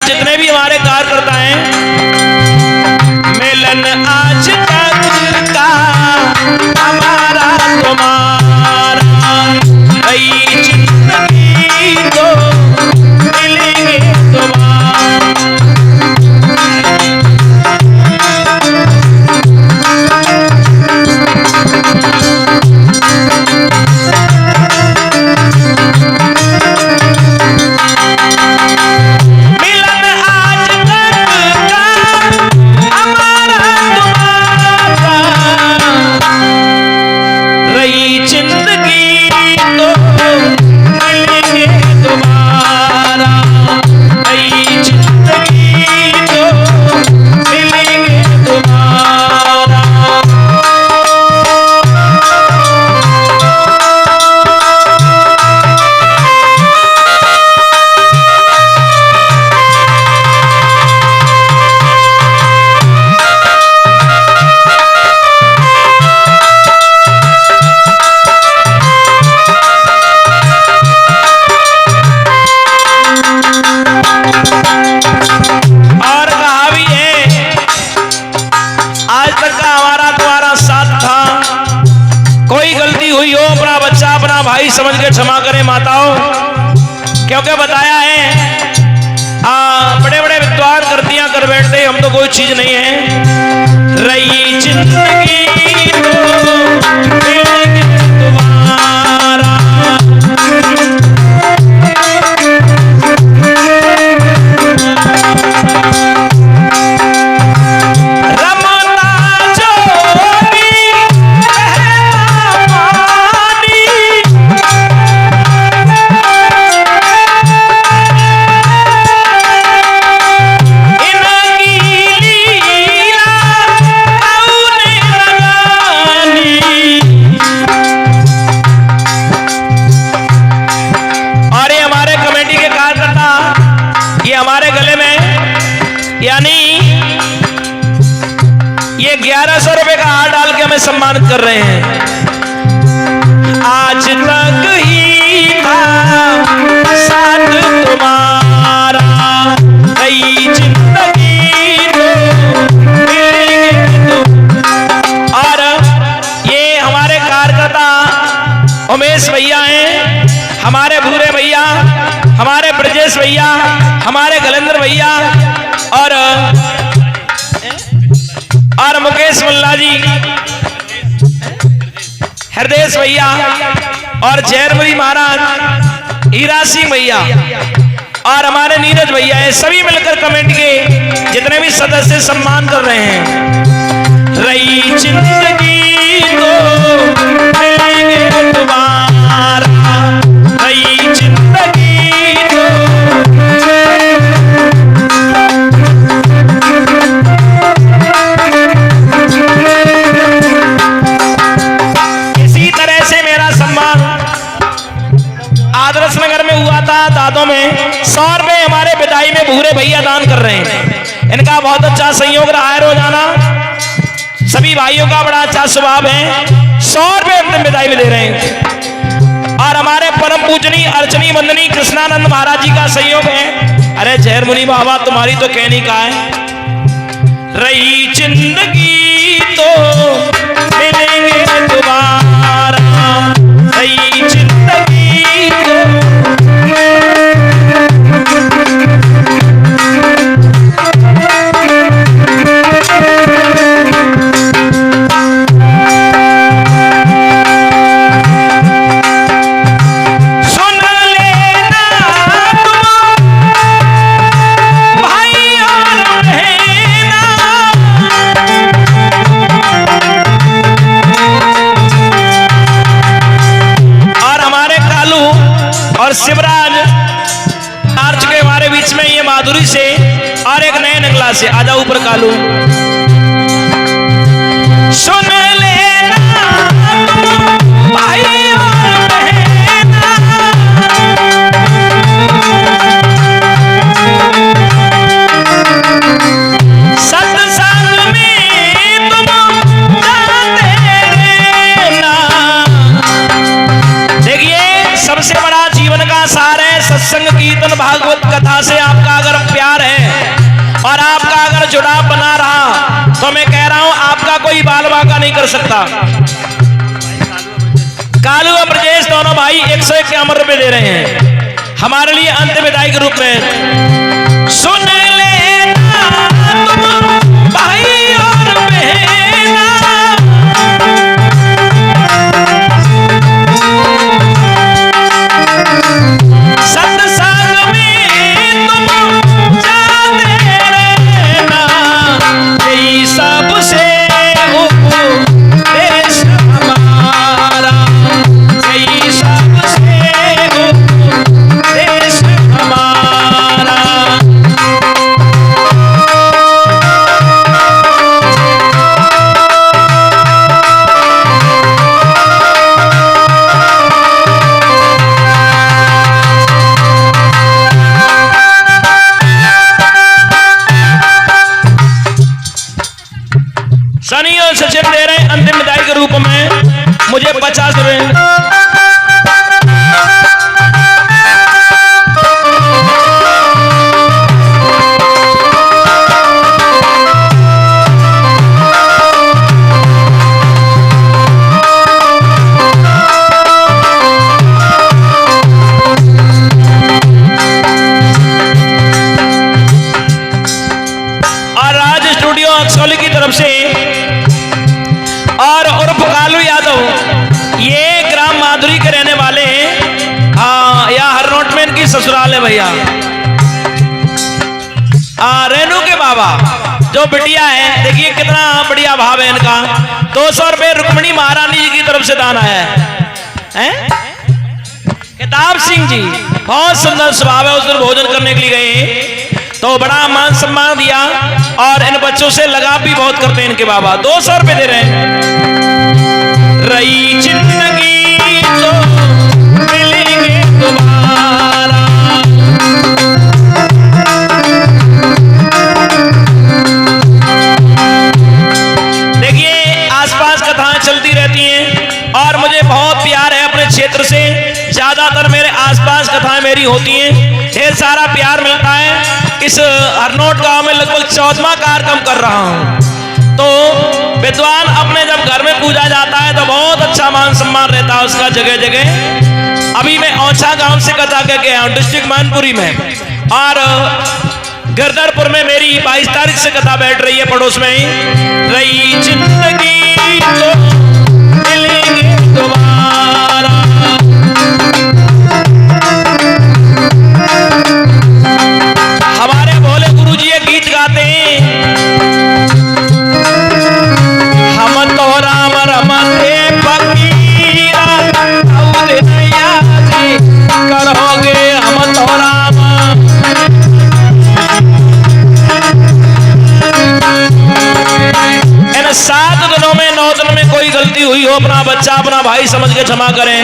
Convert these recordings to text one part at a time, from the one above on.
जितने भी हमारे कार्यकर्ता हैं, मिलन आज तक का हमारा तुम्हारा, नई जिंदगी तो मिलेंगे तुम्हारा। भाई समझ के क्षमा करें माताओं, क्योंकि बताया है बड़े बड़े विद्वान करतियां कर बैठते, हम तो कोई चीज नहीं है। रही जिंदगी तो मिलेंगे तुम्हारा, ये 1100 रुपए का हार डाल के हमें सम्मानित कर रहे हैं। आज तक ही था साथ तुम्हारा, नई जिंदगी तो मिलेंगे तुम। और ये हमारे कार्यकर्ता उमेश भैया हैं, हमारे भूरे भैया, हमारे ब्रजेश भैया, हमारे गलेंद्र भैया और मुकेश मुल्ला जी, हृदय भैया और जैनपुरी महाराज, हीरा सिंह भैया और हमारे नीरज भैया है, सभी मिलकर कमेटी के जितने भी सदस्य सम्मान कर रहे हैं। रही जिंदगी तो मिलेंगे तुम्हारा, रही जिंदगी तो नगर में हुआ था दादों में 100 रुपए हमारे विदाई में भूरे भैया दान कर रहे हैं। इनका बहुत अच्छा संयोग रहा है, रोजाना सभी भाइयों का बड़ा अच्छा स्वभाव है। 100 रुपए अंतिम विदाई में दे रहे हैं। और हमारे परम पूजनी अर्चनी वंदनी कृष्णानंद महाराज जी का सहयोग है। अरे जहर मुनि बाबा तुम्हारी तो कहनी का है। रही जिंदगी तो मिलेंगे दोबारा, रही जिंदगी तो और शिवराज आर्च के हमारे बीच में ये माधुरी से और एक नए नंगला से आजा ऊपर कालू। सुन लेना भाई और बहना, सत्संग में तुम जाते रहना। देखिए सबसे बड़ा जीवन का सार है सत्संग कीर्तन भागवत कथा से आपका अगर प्यार है और आपका अगर जुड़ाव बना रहा तो मैं कह रहा हूं आपका कोई बाल बाका नहीं कर सकता। कालू और ब्रजेश दोनों भाई 151 रुपए दे रहे हैं हमारे लिए अंतिम विदाई के रूप में। सुन लेना तुम भाई और बहना, सत्संग में तुम जाते रहना, यही सबसे उपदेश हमारा, यही सबसे उपदेश हमारा। सनी और सचिन दे रहे हैं अंतिम विदाई के रूप में मुझे 50 रुपए। और राज स्टूडियो अक्सौली की तरफ से और उर्फ कालू यादव, ये ग्राम माधुरी के रहने वाले हैं। हाँ, या हरनोट में इनकी ससुराल है भैया। रेनू के बाबा जो बिटिया है, देखिए कितना बढ़िया भाव है इनका। 200 रुपए रुक्मणी महारानी जी की तरफ से दान आया है। किताब सिंह जी बहुत सुंदर स्वभाव है, उस दिन भोजन करने के लिए गए तो बड़ा मान सम्मान दिया और इन बच्चों से लगाव भी बहुत करते हैं इनके बाबा। 200 रुपए दे रहे हैं। रही जिंदगी तो मिलेंगे दोबारा, देखिए आसपास कथाएं चलती रहती हैं और मुझे बहुत प्यार है अपने क्षेत्र से। ज्यादातर मेरे आसपास कथाएं मेरी होती हैं, ढेर सारा प्यार मिलता है। इस हरनोट गांव में लगभग 14वां कार्यक्रम कर रहा हूं। तो विद्वान अपने जब घर में पूजा जाता है तो बहुत अच्छा मान सम्मान रहता है उसका जगह जगह। अभी मैं औछा गांव से कथा कह के आया हूं, डिस्ट्रिक्ट मैनपुरी में, और गिरधरपुर में मेरी 22 तारीख से कथा बैठ रही है पड़ोस में ही। रही जिंदगी तो मिलेंगे दोबारा, हमारे भोले गुरु जी ये गीत गाते हैं। हम तो राम रमते फकीरा करोगे, हम तो राम। इन 7 दिनों में 9 दिन में कोई गलती हुई हो, अपना बच्चा अपना भाई समझ के क्षमा करें।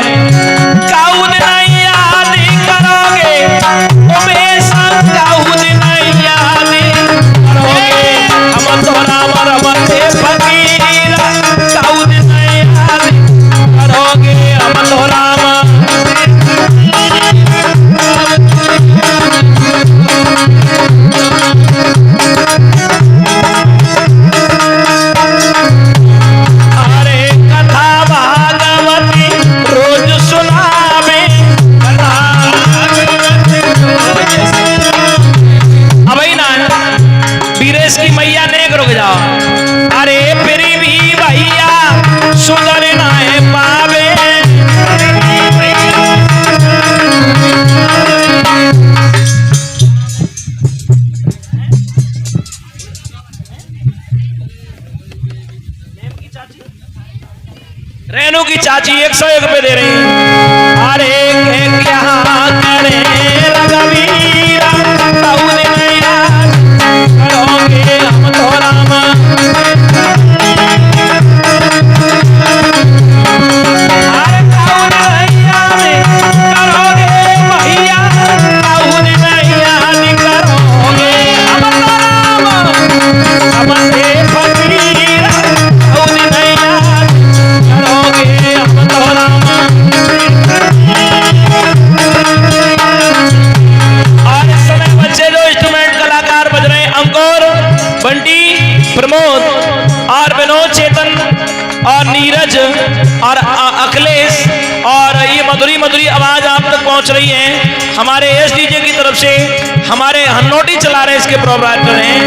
काऊ दिन याद करोगे, काऊ दिन याद करोगे, हम तो राम रमते फकीरा, काऊ दिन याद करोगे, हम तो राम। की मैया नेक रुक जाओ। अरे फिर भी भैया सुधरना है पावे, रेनू की चाची 101 रुपए दे रही है। अरे क्या करे रघुवीरा, करोगे हम तो राम। अरे करोगे भैया, करोगे हम तो राम, हमसे फकीर करोगे हम तो राम। बंटी, प्रमोद और विनोद, चेतन और नीरज और अखिलेश, और ये मधुरी मधुरी आवाज आप तक पहुंच रही है हमारे एस डीजे की तरफ से। हमारे हन्नोटी चला रहे इसके प्रोपराइटर हैं।